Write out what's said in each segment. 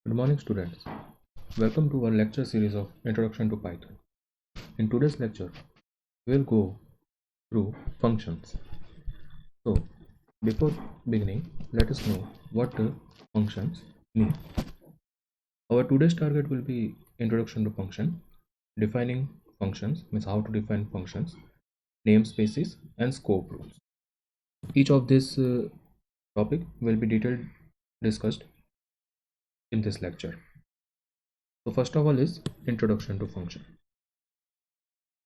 Good morning, students. Welcome to our lecture series of Introduction to Python. In today's lecture, we'll go through functions. So, before beginning, let us know what the functions mean. Our today's target will be Introduction to Function, defining functions, means how to define functions, namespaces, and scope rules. Each of this topic will be detailed discussed in this lecture. So, first of all is Introduction to Function.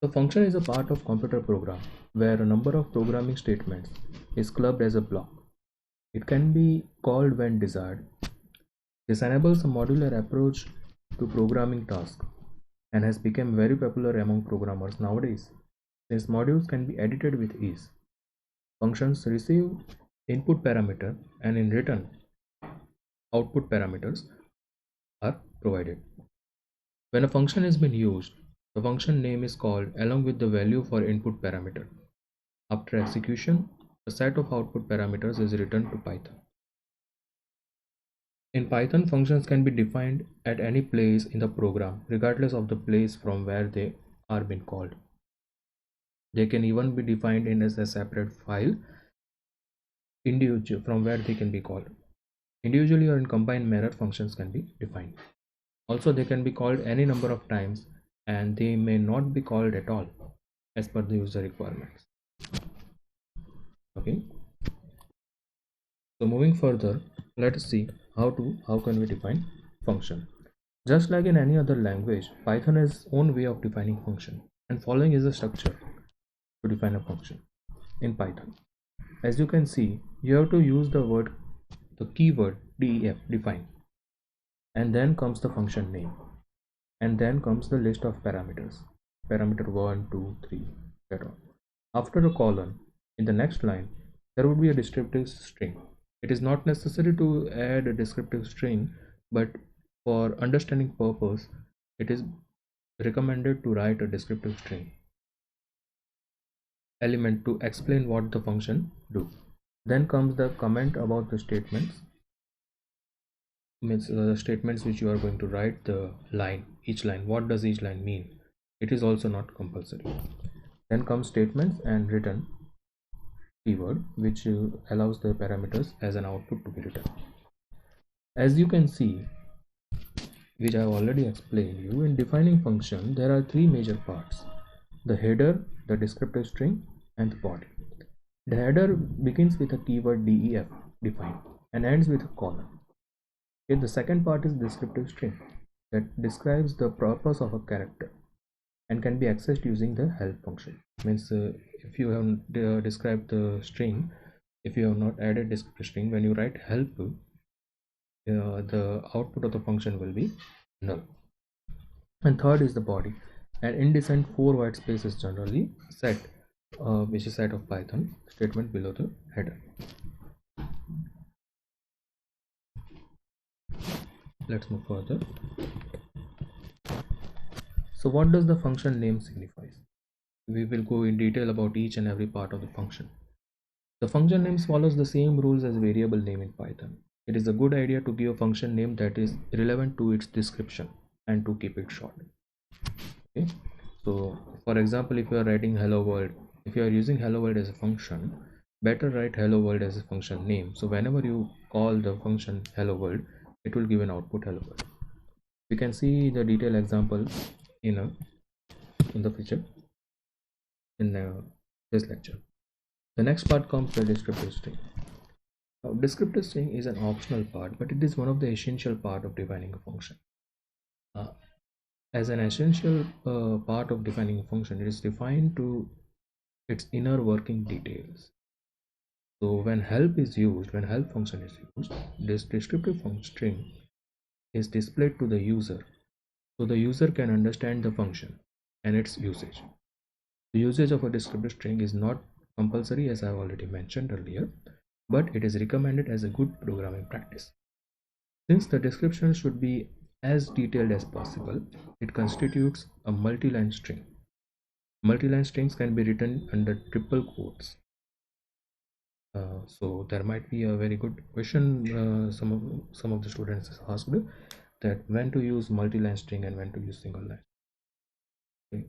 The function is a part of computer program where a number of programming statements is clubbed as a block. It can be called when desired. This enables a modular approach to programming tasks and has become very popular among programmers nowadays since modules can be edited with ease. Functions receive input parameter and in return output parameters are provided. When a function is being used, the function name is called along with the value for input parameter. After execution, a set of output parameters is returned to Python. In Python, functions can be defined at any place in the program, regardless of the place from where they are being called. They can even be defined in as a separate file individual from where they can be called. Individually or in combined manner, functions can be defined. Also, they can be called any number of times and they may not be called at all as per the user requirements. Okay. So moving further, let us see how can we define function. Just like in any other language, Python has its own way of defining function, and following is the structure to define a function in Python. As you can see, you have to use the keyword def, define, and then comes the function name, and then comes the list of parameters, parameter 1, 2, 3, etc. After a colon, in the next line, there would be a descriptive string. It is not necessary to add a descriptive string, but for understanding purpose, it is recommended to write a descriptive string element to explain what the function do. Then comes the comment about the statements, means the statements which you are going to write the line, each line. What does each line mean? It is also not compulsory. Then comes statements and return keyword which allows the parameters as an output to be written. As you can see, which I have already explained you, in defining function there are three major parts: the header, the descriptive string, and the body. The header begins with a keyword def, define, and ends with a colon. Okay, the second part is descriptive string that describes the purpose of a character and can be accessed using the help function. Means if you have described the string, if you have not added descriptive string, when you write help, the output of the function will be null. And third is the body. An indecent 4 white space is generally set, which is set of Python statement below the header. Let's move further. So what does the function name signify? We will go in detail about each and every part of the function. The function name follows the same rules as variable name in Python. It is a good idea to give a function name that is relevant to its description and to keep it short. Okay, so for example, if you are writing hello world, if you are using hello world as a function, better write hello world as a function name. So whenever you call the function hello world, it will give an output hello world. We can see the detailed example in the feature in this lecture. The next part comes the descriptive string. Now, descriptive string is an optional part, but it is one of the essential part of defining a function. Uh, as an essential part of defining a function, it is defined to its inner working details. So when help is used, when help function is used, this descriptive string is displayed to the user, so the user can understand the function and its usage. The usage of a descriptive string is not compulsory, as I have already mentioned earlier, but it is recommended as a good programming practice. Since the description should be as detailed as possible, it constitutes a multi-line string. Multi-line strings can be written under triple quotes. So there might be a very good question some of the students asked. that when to use multi-line string and when to use single line. Okay.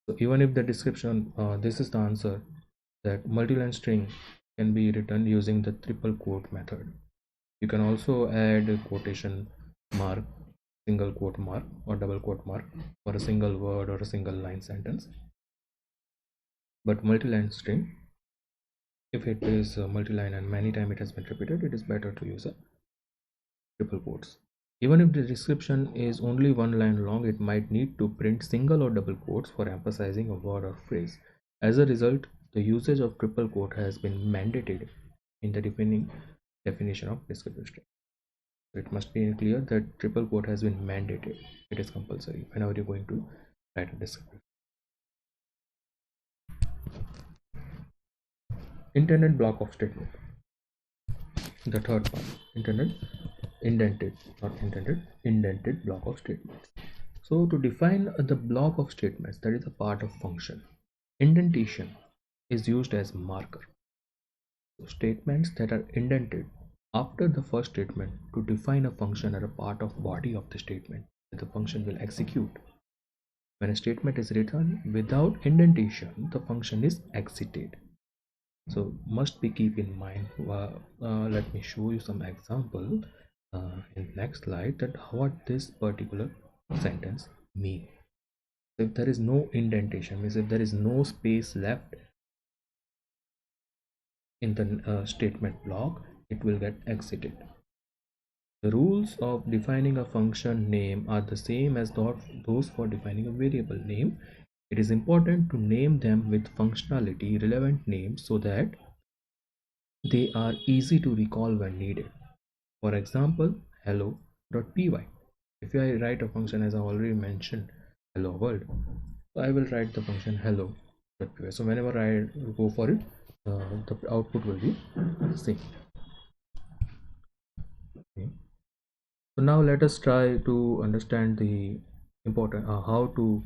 So even if the description, this is the answer, that multi-line string can be written using the triple quote method. You can also add a quotation mark, single quote mark or double quote mark for a single word or a single line sentence. But multi-line string, if it is multi-line and many times it has been repeated, it is better to use a triple quotes. Even if the description is only one line long, it might need to print single or double quotes for emphasizing a word or phrase. As a result, the usage of triple quote has been mandated in the definition of descriptive string. So it must be clear that triple quote has been mandated. It is compulsory whenever you're going to write a descriptive. Intended block of statement. The third part, indented block of statements. So to define the block of statements that is a part of function, indentation is used as marker. So statements that are indented after the first statement to define a function are a part of body of the statement that the function will execute. When a statement is written without indentation, the function is exited. So must be keep in mind. Let me show you some example in next slide that what this particular sentence mean. If there is no indentation, means if there is no space left in the statement block, it will get exited. The rules of defining a function name are the same as those for defining a variable name. It is important to name them with functionality relevant names so that they are easy to recall when needed. For example, hello.py. If I write a function, as I already mentioned, hello world, I will write the function hello.py. So whenever I go for it, the output will be the same. Okay. So now let us try to understand the important how to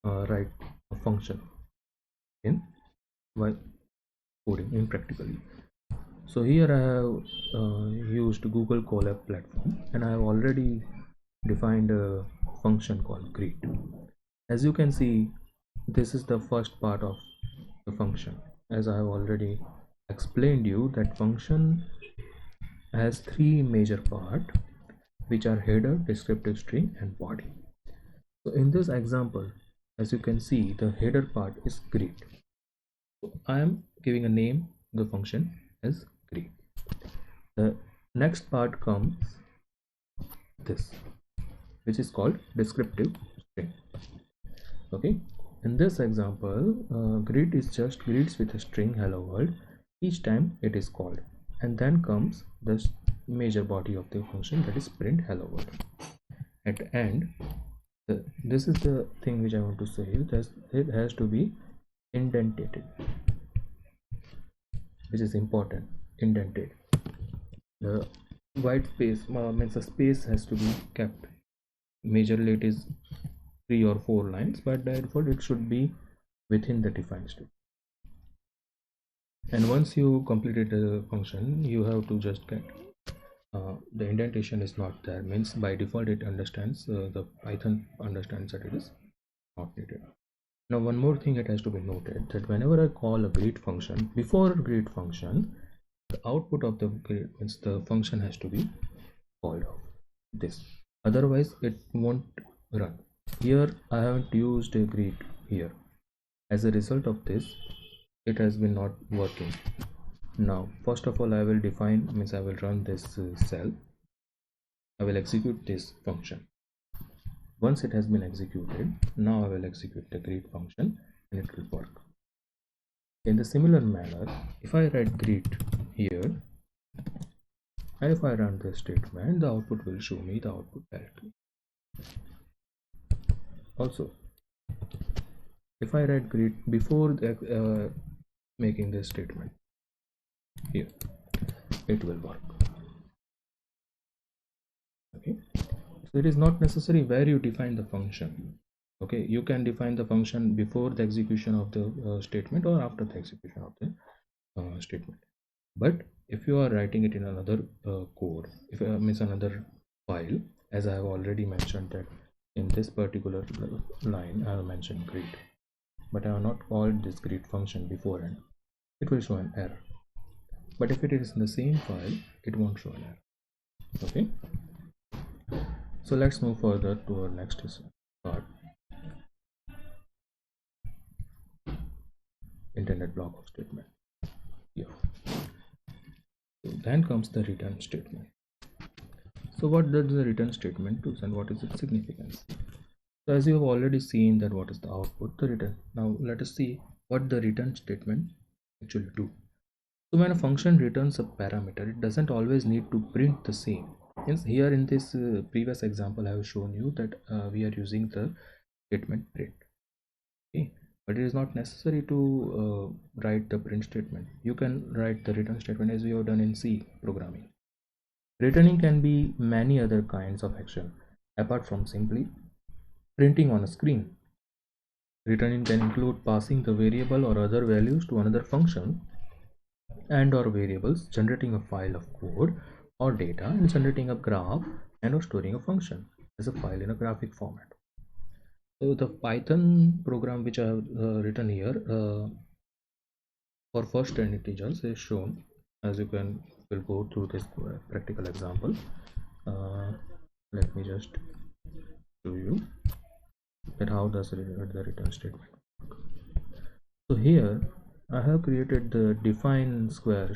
write a function in while coding in practically. So here I have used Google Colab platform and I have already defined a function called greet. As you can see, this is the first part of the function. As I have already explained you, that function has three major parts, which are header, descriptive string and body. So in this example, as you can see, the header part is greet. So I am giving a name the function as greet. The next part comes this, which is called descriptive string. Okay, in this example, greet is just greets with a string hello world each time it is called, and then comes the major body of the function, that is print hello world. At the end, this is the thing which I want to say, that it has to be indented, which is important. Indented, the white space means the space has to be kept. Majorly it is 3 or 4 lines, but therefore it should be within the defined state. And once you completed the function, you have to just get the indentation is not there, means by default it understands, the Python understands that it is not needed. Now one more thing it has to be noted, that whenever I call a greet function, before greet function, the output of the greet means the function has to be called out this, otherwise it won't run. Here I haven't used a greet here. As a result of this, it has been not working. Now first of all, I will define, means I will run this cell. I will execute this function. Once it has been executed, now I will execute the greet function and it will work. In the similar manner, if I write greet here and if I run this statement, the output will show me the output directly. Also, if I write greet before the, making this statement here, it will work. Okay, so it is not necessary where you define the function. Okay, you can define the function before the execution of the statement or after the execution of the statement. But if you are writing it in another code, if means another file, as I have already mentioned that in this particular line I have mentioned greet, but I have not called this greet function beforehand, it will show an error. But if it is in the same file, it won't show an error. Okay, so let's move further to our next part, internet block of statement. Yeah. So then comes the return statement. So what does the return statement do and what is its significance? So as you have already seen that what is the output, the return. Now let us see what the return statement actually do. So when a function returns a parameter, it doesn't always need to print the same. Hence here in this previous example I have shown you that we are using the statement print. Okay, but it is not necessary to write the print statement. You can write the return statement as we have done in C programming. Returning can be many other kinds of action apart from simply printing on a screen. Returning can include passing the variable or other values to another function and or variables, generating a file of code or data, and generating a graph and or storing a function as a file in a graphic format. So the Python program which I have written here for first 10 integers is shown, as you can will go through this practical example. Let me just show you that how does the return statement. So here I have created the define square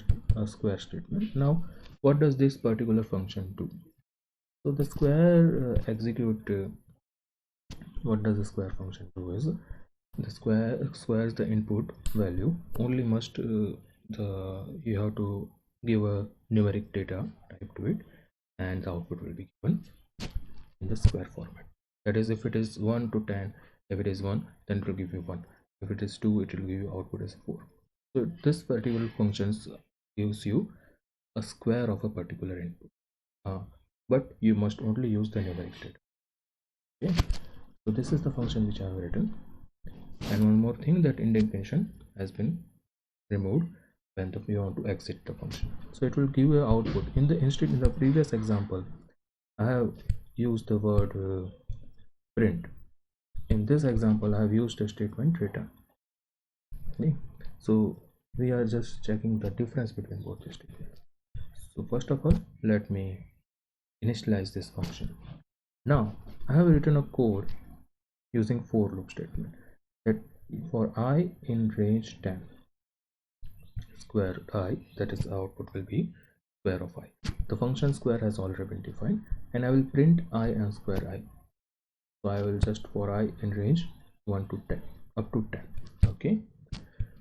statement. Now what does this particular function do? So the square execute what does the square function do is the squares the input value only must you have to give a numeric data type to it, and the output will be given in the square format. That is, if it is 1 to 10, if it is 1, then it will give you 1. If it is 2, it will give you output as 4. So this particular functions gives you a square of a particular input, but you must only use the numeric data. Okay, so this is the function which I have written. And one more thing, that indentation has been removed when we want to exit the function. So it will give you output. In the previous example, I have used the word print. In this example, I have used a statement return. Okay, so we are just checking the difference between both the statements. So first of all, let me initialize this function. Now I have written a code using for loop statement that for I in range 10, square I, that is the output will be square of I. The function square has already been defined, and I will print I and square I. So I will just for I in range 1 to 10 up to 10. Okay,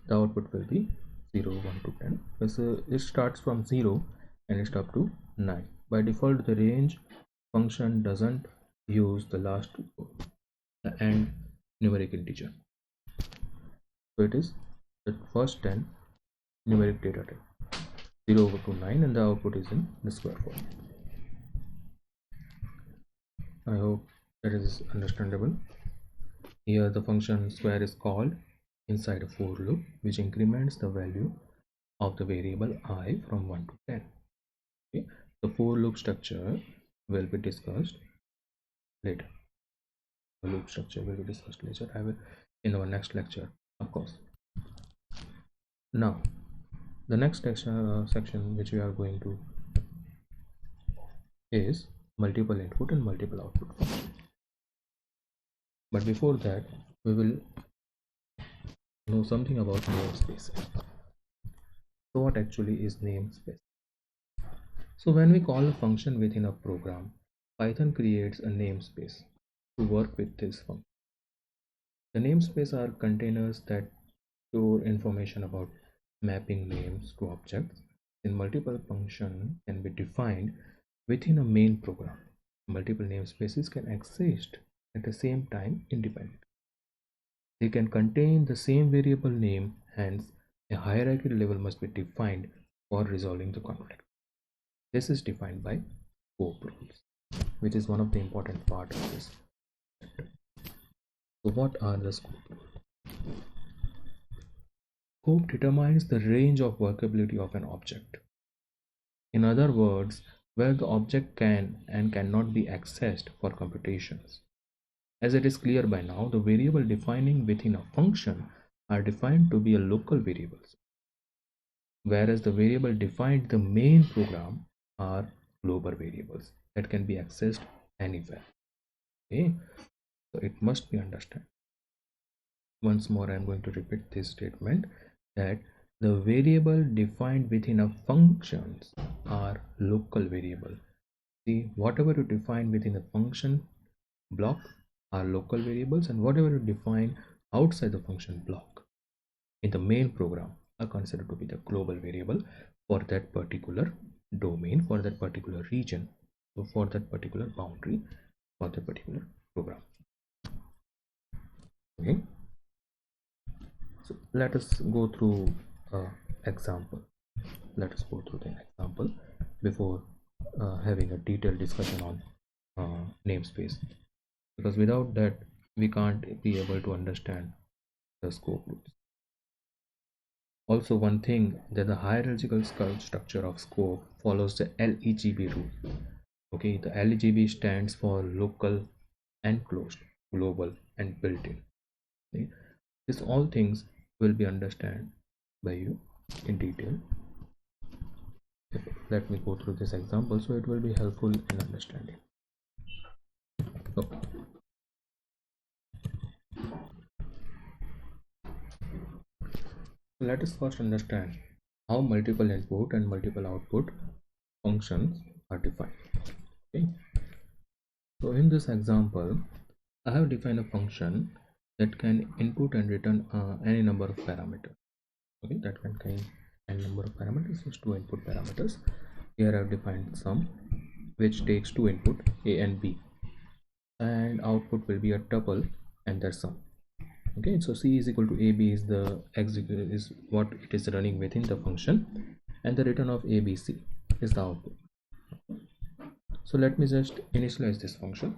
the output will be 0 1 to 10. So it starts from 0 and it's up to 9. By default the range function doesn't use the last and numeric integer, so it is the first 10 numeric data type 0 over to 9, and the output is in the square form. I hope that is understandable. Here the function square is called inside a for loop which increments the value of the variable I from 1 to 10. Okay, the for loop structure will be discussed later. The loop structure will be discussed later. I will in our next lecture, of course. Now the next section which we are going to is multiple input and multiple output function. But before that, we will know something about namespaces. So what actually is namespace? So when we call a function within a program, Python creates a namespace to work with this function. The namespace are containers that store information about mapping names to objects. In multiple function can be defined within a main program. Multiple namespaces can exist at the same time independently. They can contain the same variable name, hence a hierarchy level must be defined for resolving the conflict. This is defined by scope rules, which is one of the important part of this chapter. So what are the scope rules? Scope determines the range of workability of an object. In other words, where the object can and cannot be accessed for computations. As it is clear by now, the variable defining within a function are defined to be a local variables, whereas the variable defined the main program are global variables that can be accessed anywhere. Okay, so it must be understood. Once more, I am going to repeat this statement that the variable defined within a functions are local variable. See, whatever you define within a function block are local variables, and whatever you define outside the function block in the main program are considered to be the global variable for that particular domain, for that particular region, so for that particular boundary, for that particular program. Okay, so let us go through example. Let us go through the example before having a detailed discussion on namespace, because without that we can't be able to understand the scope rules. Also, one thing that the hierarchical structure of scope follows the LEGB rule. Okay, the LEGB stands for local and closed, global and built-in. Okay? These all things will be understood by you in detail. Let me go through this example so it will be helpful in understanding. So, let us first understand how multiple input and multiple output functions are defined. Okay, so in this example I have defined a function that can input and return any number of parameters. Okay, that can contain any number of parameters. It's two input parameters. Here I have defined sum, which takes two input a and b, and output will be a tuple and their sum. Okay, so c is equal to ab is the is what it is running within the function, and the return of abc is the output. So let me just initialize this function,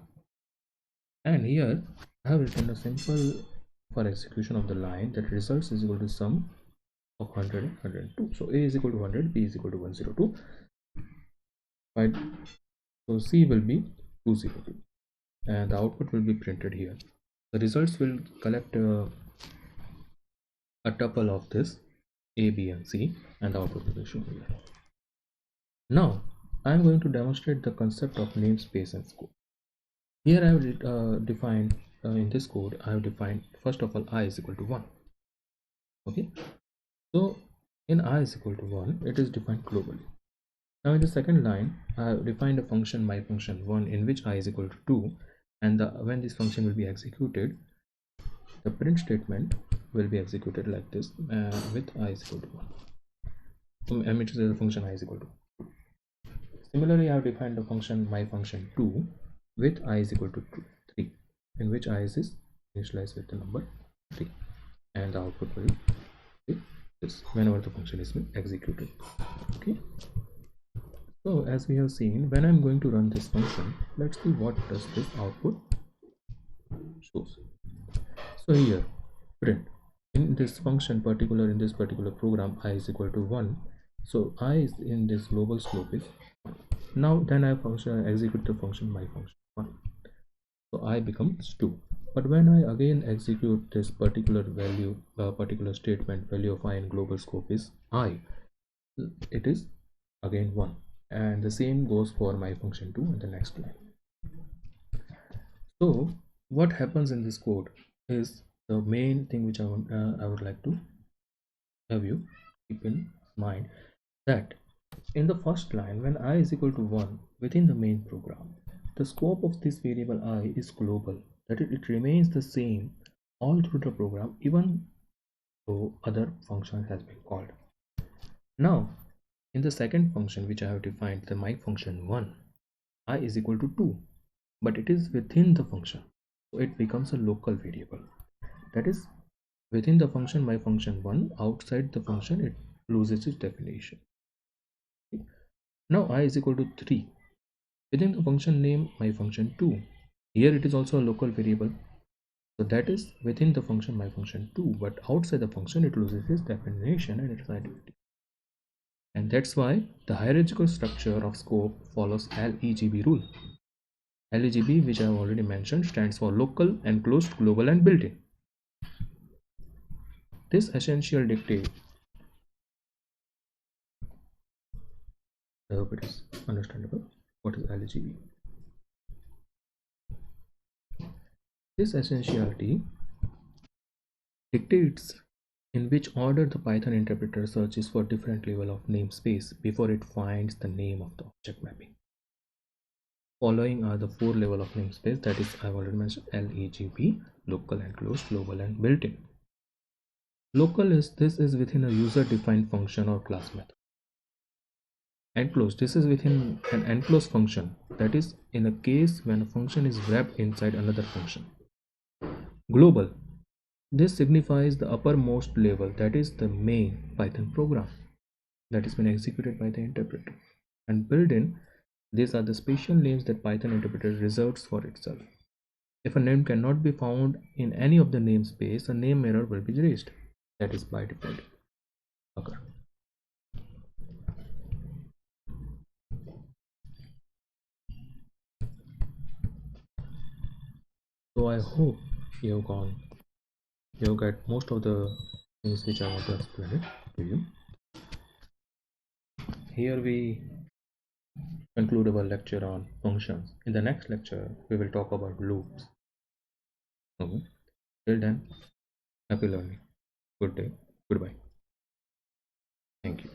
and here I have written a simple for execution of the line that results is equal to sum of 100 and 102. So a is equal to 100, b is equal to 102, right? So c will be 202 and the output will be printed here. The results will collect a tuple of this a, b and c, and the output will be shown here. Now I am going to demonstrate the concept of namespace and scope. Here I have defined in this code I have defined first of all I is equal to 1. Okay, so in I is equal to 1 it is defined globally. Now in the second line I have defined a function my function 1 in which I is equal to 2, and when this function will be executed, the print statement will be executed like this with I is equal to 1. So which is the function I is equal to 2. Similarly I have defined the function my function 2 with I is equal to 3, in which I is initialized with the number 3, and the output will be this whenever the function is executed. Okay, so as we have seen, when I'm going to run this function, let's see what does this output shows. So here print in this function particular in this particular program I is equal to 1, so I is in this global scope is 1. Now then I function execute the function my function 1, so I becomes 2. But when I again execute this particular value, particular statement value of I in global scope is I, it is again 1, and the same goes for my function 2 in the next line. So what happens in this code is the main thing which I would like to have you keep in mind, that in the first line when I is equal to 1 within the main program, the scope of this variable I is global, that it remains the same all through the program even though other function has been called. Now in the second function which I have defined, the my function 1, I is equal to 2, but it is within the function, so it becomes a local variable, that is within the function my function 1, outside the function it loses its definition. Now I is equal to 3 within the function name my function 2, here it is also a local variable, so that is within the function my function 2, but outside the function it loses its definition and its identity. And that's why the hierarchical structure of scope follows LEGB rule. LEGB, which I have already mentioned, stands for local, enclosed, global, and built-in. This essential dictate, I hope it is understandable. What is LEGB? This essentiality dictates in which order the Python interpreter searches for different level of namespace before it finds the name of the object mapping. Following are the four level of namespace, that is I've already mentioned: LEGB, local, enclosed, global, and built-in. Local is within a user defined function or class method. Enclosed, this is within an enclosed function, that is in a case when a function is wrapped inside another function. Global, this signifies the uppermost level, that is the main Python program that has been executed by the interpreter. And built-in, these are the special names that Python interpreter reserves for itself. If a name cannot be found in any of the namespace, a name error will be raised. That is by default. Okay. So I hope you got most of the things which I want to explain it to you. Here we conclude our lecture on functions. In the next lecture, we will talk about loops. Okay. Till then, happy learning. Good day. Goodbye. Thank you.